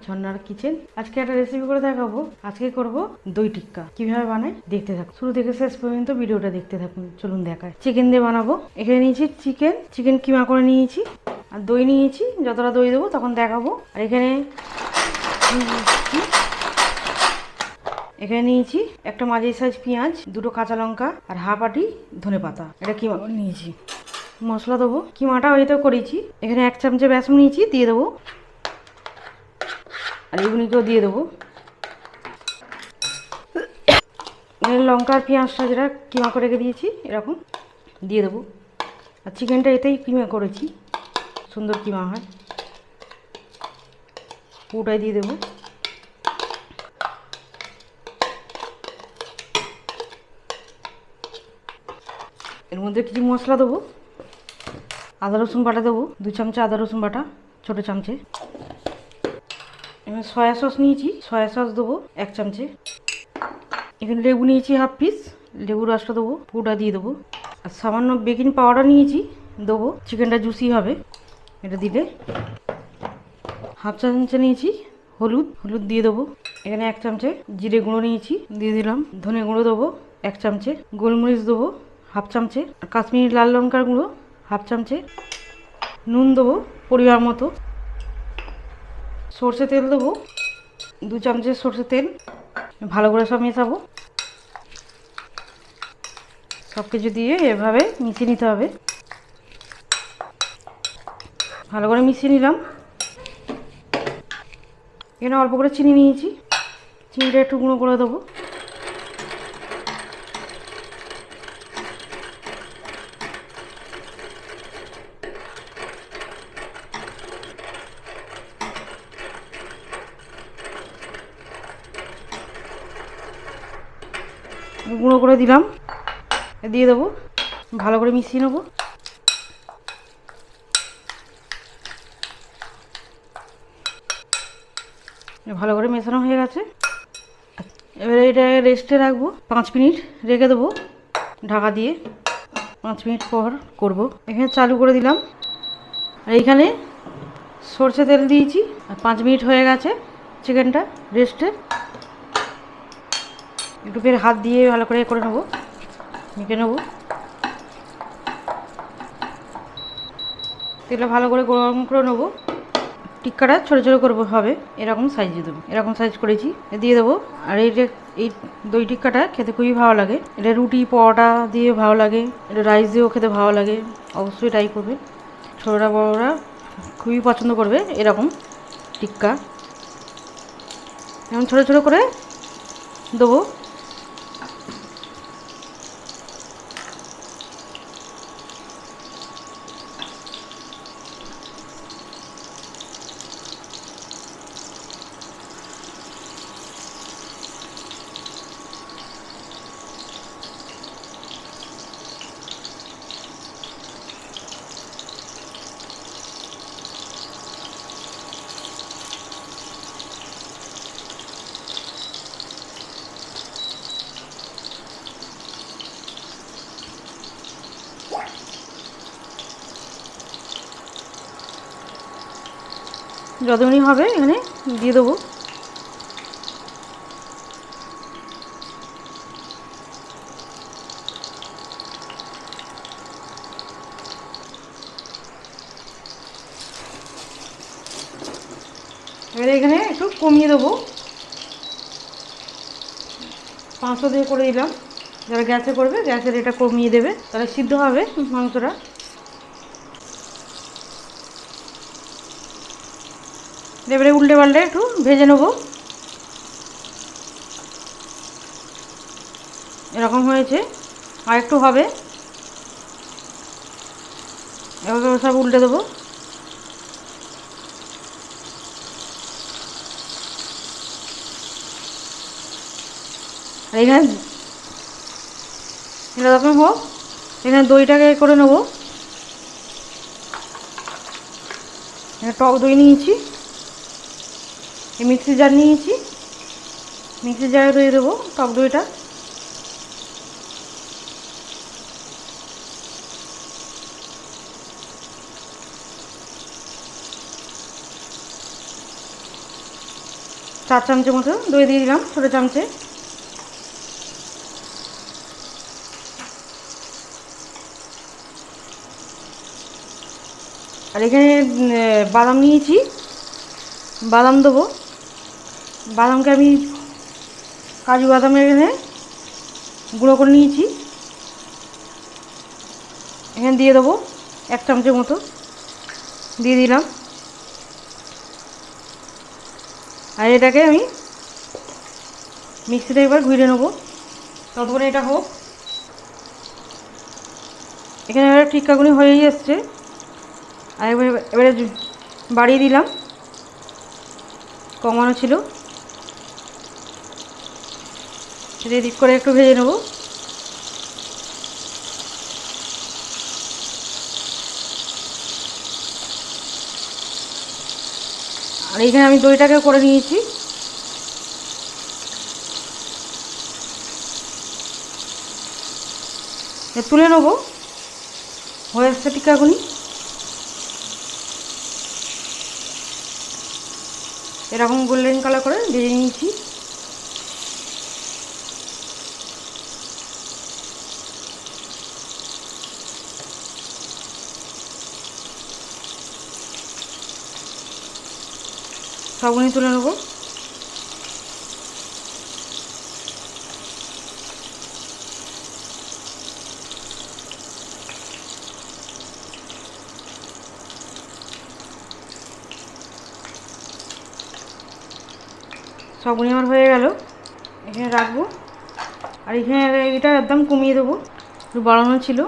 ঝর্ণার কিচেন। আজকে একটা রেসিপি করে দেখাবো। আজকে করব দই টিক্কা। কিভাবে বানাই দেখতে থাকুন, শুরু থেকে শেষ পর্যন্ত ভিডিওটা দেখতে থাকুন। চলুন দেখায়। চিকেন দিয়ে বানাবো। এখানে নিয়েছি চিকেন কিমা করে নিয়েছি, আর দই নিয়েছি। যতটা দই দেবো তখন দেখাবো। আর এখানে নিয়েছি একটা মাঝারি সাইজ পেঁয়াজ, দুটো কাঁচা লঙ্কা, আর হাফ আটি ধনে পাতা। এটা কিমা করে নিয়েছি। মশলা দেবো, কিমাটা হয়তো করেছি। এখানে 1 চামচে বেসন নিয়েছি, দিয়ে দেবো। আর এগুলিকেও দিয়ে দেবো। লঙ্কা আর পেঁয়াজটা যেটা কিমা করে রেখে দিয়েছি এরকম দিয়ে দেবো। আর চিকেনটা এতেই কিমা করেছি, সুন্দর কিমা হয়। পুরোটাই দিয়ে দেবো। এর মধ্যে কিছু মশলা দেবো। আদা রসুন বাটা দেবো, 2 চামচে আদা রসুন বাটা, ছোটো চামচে। এখানে সয়া সস নিয়েছি, সয়া সস দেবো 1 চামচে। এখানে লেবু নিয়েছি হাফ পিস, লেবুর রসটা দেবো, পুরোটা দিয়ে দেবো। আর সামান্য বেকিং পাউডার নিয়েছি, দেবো। চিকেনটা জুসি হবে এটা দিলে। হাফ চামচে নিয়েছি হলুদ দিয়ে দেবো। এখানে 1 চামচে জিরে গুঁড়ো নিয়েছি, দিয়ে দিলাম। ধনে গুঁড়ো দেবো 1 চামচে, গোলমরিচ দেবো হাফ চামচে, আর কাশ্মীরি লাল লঙ্কার গুঁড়ো হাফ চামচে, নুন দেবো পরিমাণ মতো। সর্ষে তেল দেবো 2 চামচে সর্ষে তেল। ভালো করে সব মেশাবো। সব কিছু দিয়ে এভাবে মিশিয়ে নিতে হবে। ভালো করে মিশিয়ে নিলাম। এখানে অল্প করে চিনি নিয়েছি, চিনিটা একটু গুঁড়ো করে দেবো। গুঁড়ো করে দিলাম, দিয়ে দেবো। ভালো করে মিশিয়ে নেবো। ভালো করে মেশানো হয়ে গেছে। এবারে এটা রেস্টে রাখবো, 5 মিনিট রেখে দেবো ঢাকা দিয়ে। 5 মিনিট পর করব। এখানে চালু করে দিলাম। আর এইখানে সর্ষে তেল দিয়েছি। আর 5 মিনিট হয়ে গেছে চিকেনটা রেস্টে। একটু ফের হাত দিয়ে ভালো করে নেবো, মেখে নেবো। তেলটা ভালো করে গরম করে নেবো। টিক্কাটা ছোটো ছোটো করবো হবে, এরকম সাইজে দেবো। এরকম সাইজ করেছি, দিয়ে দেবো। আর এই দই টিক্কাটা খেতে খুবই ভালো লাগে। এটা রুটি পরোটা দিয়ে ভালো লাগে, এটা রাইস দিয়েও খেতে ভালো লাগে। অবশ্যই ট্রাই করবে, ছোটোরা বড়োরা খুবই পছন্দ করবে এরকম টিক্কা। এমন ছোটো ছোটো করে দেবো। যতক্ষণই হবে এখানে দিয়ে দেবো। এবারে এখানে একটু কমিয়ে দেবো, 500 দিয়ে করে দিলাম। যারা গ্যাসে করবে গ্যাসের এটা কমিয়ে দেবে, তাহলে সিদ্ধ হবে মাংসটা। এবারে উল্টে পাল্টে একটু ভেজে নেবো। এরকম হয়েছে, আর একটু হবে। এবার সব উল্টে দেবো। আর এখানে এরকম হোক। এখানে দইটাকে করে নেবো। টক দই নিয়েছি, মিক্সি জার নিয়েছি, মিক্সি জারে দিয়ে দেবো টক দইটা। 4 চামচের মতো দই দিয়ে দিলাম ছোটো চামচে। আর এখানে বাদাম নিয়েছি, বাদাম দেবো। বাদামকে আমি কাজু বাদামের এখানে গুঁড়ো করে নিয়েছি, এখানে দিয়ে দেবো 1 চামচের মতো দিয়ে দিলাম। আর এটাকে আমি মিক্সিতে একবার ঘুরে নেবো, ততক্ষণে এটা হোক। এখানে এবারে টিক্কাগুনি হয়েই এসছে। আর এবারে বাড়িয়ে দিলাম, কমানো ছিল, সেটা দিক করে একটু ভেজে নেব। আর এখানে আমি দইটাকে করে নিয়েছি। তুলে নেবো, হয়ে এসছে টিক্কাগুনি। এরকম গোল্ডেন কালার করে ভেজে নিয়েছি। সবগুলি তুলে নেবো। সবগুলি আমার হয়ে গেল, এখানে রাখবো। আর এখানে এটা একদম কমিয়ে দেবো, একটু বাড়ানো ছিল।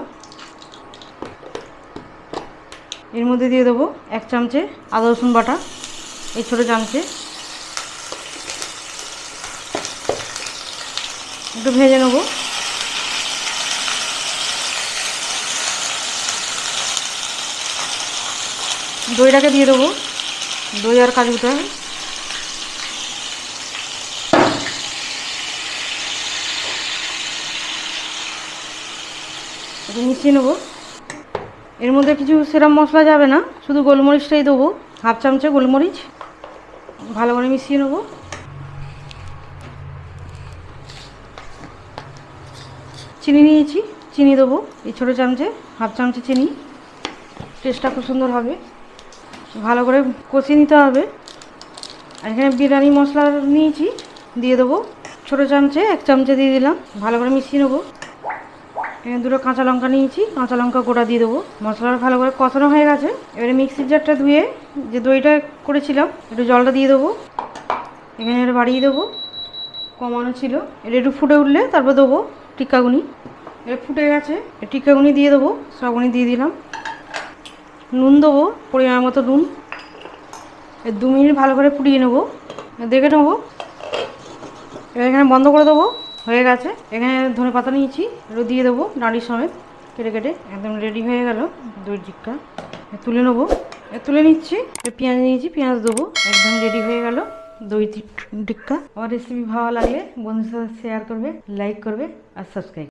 এর মধ্যে দিয়ে দেবো 1 চামচে আদা রসুন বাটা, এই ছোটো চামচে। একটু ভেজে নেব। দইটাকে দিয়ে দেবো, দই আর কাজুটা। একটু মিশিয়ে নেবো। এর মধ্যে কিছু সেরম মশলা যাবে না, শুধু গোলমরিচটাই দেবো, 1/2 চামচে গোলমরিচ। ভালো করে মিশিয়ে নেবো। চিনি নিয়েছি, চিনি দেবো এই ছোটো চামচে, 1/2 চামচে চিনি। টেস্টটা খুব সুন্দর হবে। ভালো করে কষিয়ে নিতে হবে। আর এখানে বিরিয়ানি মশলা নিয়েছি, দিয়ে দেবো ছোটো চামচে, 1 চামচে দিয়ে দিলাম। ভালো করে মিশিয়ে নেবো। এখানে 2টো কাঁচা লঙ্কা নিয়েছি, কাঁচা লঙ্কা গোটা দিয়ে দেবো। মশলাটা ভালো করে কষানো হয়ে গেছে। এবারে মিক্সির জারটা ধুয়ে যে দইটা করেছিলাম, একটু জলটা দিয়ে দেবো। এখানে এটা বাড়িয়ে দেবো, কমানো ছিল। এটা একটু ফুটে উঠলে তারপর দেবো টিক্কাগুনি। এটা ফুটে গেছে, টিক্কাগুনি দিয়ে দেবো, সবগুনি দিয়ে দিলাম। নুন দেবো পরিমাণ মতো নুন। 2 মিনিট ভালো করে ফুটিয়ে নেবো, দেখে নেবো। এবার এখানে বন্ধ করে দেবো, হয়ে গেছে। এখানে ধনে পাতা নিয়েছি, একটু দিয়ে দেবো নাড়ি সমেত কেটে কেটে। একদম রেডি হয়ে গেল দই টিক্কা। তুলে নেবো, তুলে নিচ্ছি। পেঁয়াজ নিয়েছি, পেঁয়াজ দেবো। একদম রেডি হয়ে গেল দই টিক্কা। আমার রেসিপি ভালো লাগলে বন্ধুদের সাথে শেয়ার করবে, লাইক করবে আর সাবস্ক্রাইব।